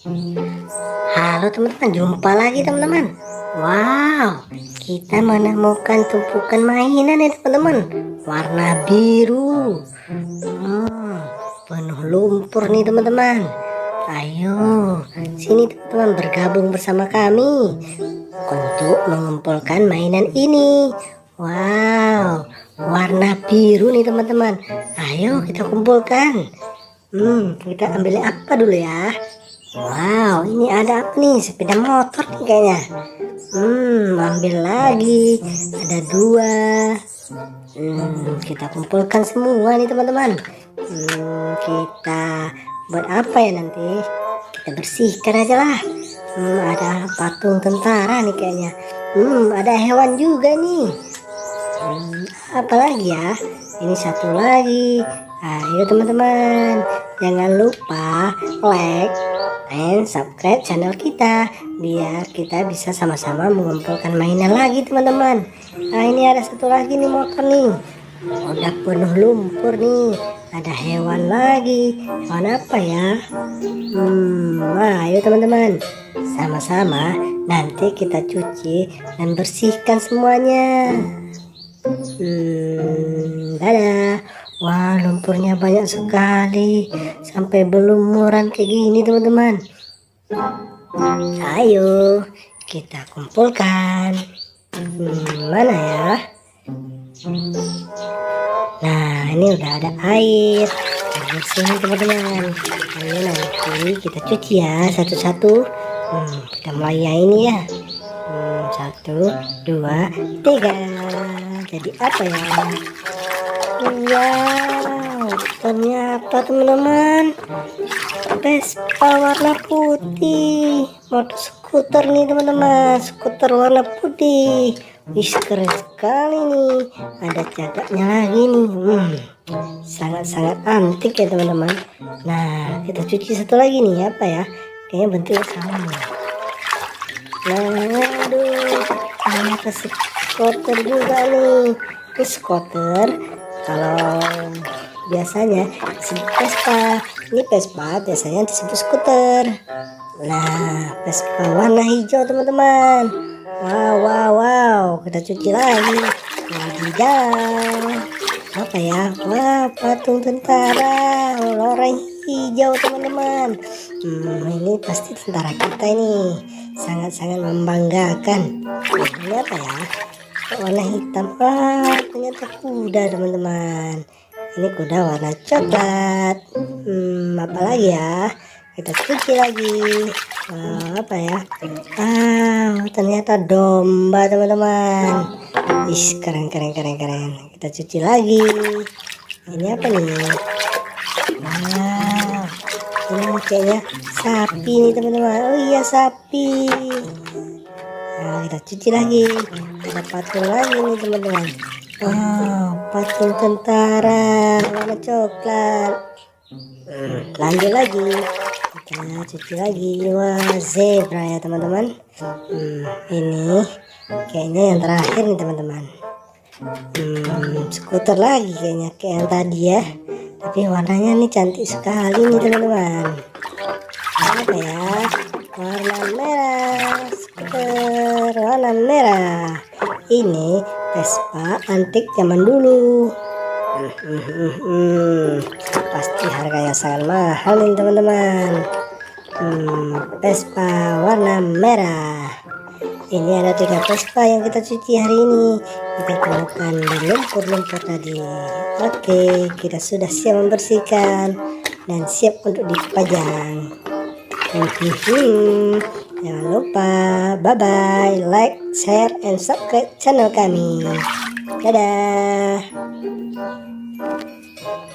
Halo teman-teman, jumpa lagi teman-teman. Wow, kita menemukan tumpukan mainan ya teman-teman, warna biru. Penuh lumpur nih teman-teman. Ayo, sini teman-teman bergabung bersama kami untuk mengumpulkan mainan ini. Wow, warna biru nih teman-teman. Ayo kita kumpulkan. Kita ambil apa dulu ya? Wow, ini ada apa nih? Sepeda motor nih kayaknya. Ambil lagi. Ada dua. Kita kumpulkan semua nih teman-teman. Kita buat apa ya nanti? Kita bersihkan aja lah. Ada patung tentara nih kayaknya. Ada hewan juga nih. Apa lagi ya? Ini satu lagi. Ayo teman-teman, jangan lupa like and subscribe channel kita biar kita bisa sama-sama mengumpulkan mainan lagi teman-teman. Ini ada satu lagi nih motor nih, udah penuh lumpur nih. Ada hewan lagi, hewan apa ya? Ayo teman-teman, sama-sama nanti kita cuci dan bersihkan semuanya. Dadah. Wah, lumpurnya banyak sekali sampai berlumuran kayak gini teman-teman. Ayo kita kumpulkan. Mana ya? Nah, ini udah ada air bersih teman-teman. Ini nanti kita cuci ya satu-satu. Kita mulai ya ini ya. 1, 2, 3. Jadi apa ya? Wow, ternyata teman-teman Vespa warna putih, motor skuter nih teman-teman, skuter warna putih. Wih, keren sekali nih, ada cagaknya lagi nih. Sangat-sangat antik ya teman-teman. Nah, kita cuci satu lagi nih, apa ya, kayaknya bentuknya sama. Nah, aduh, ternyata skuter juga nih. Ini skuter kalau biasanya disebut Vespa, ini Vespa biasanya disebut skuter. Nah, Vespa warna hijau teman-teman. Wow, kita cuci lagi. Hijau, apa ya? Wah, patung tentara warna hijau teman-teman. Ini pasti tentara kita ini, sangat-sangat membanggakan. Ini apa ya? Warna hitam. Ternyata kuda teman-teman. Ini kuda warna coklat. Apa lagi ya? Kita cuci lagi. Apa ya? Ternyata domba teman-teman. Keren. Kita cuci lagi. Ini apa nih? Ini kayaknya sapi nih teman-teman. Oh iya, sapi. Nah, kita cuci lagi. Ada patung lagi nih teman-teman. Patung tentara warna coklat. Lanjut lagi, kita cuci lagi. Wah, zebra ya teman-teman. Ini kayaknya yang terakhir nih teman-teman. Skuter lagi kayaknya kayak yang tadi ya, tapi warnanya nih cantik sekali nih teman-teman. Apa ya? Warna merah, skuter warna merah. Ini Vespa antik zaman dulu. Pasti harganya sangat mahal nih teman-teman. Vespa warna merah. Ini ada 3 Vespa yang kita cuci hari ini. Kita temukan di lumpur-lumpur tadi. Oke, kita sudah siap membersihkan dan siap untuk dipajang. Jangan lupa, bye-bye, like, share, and subscribe channel kami. Dadah.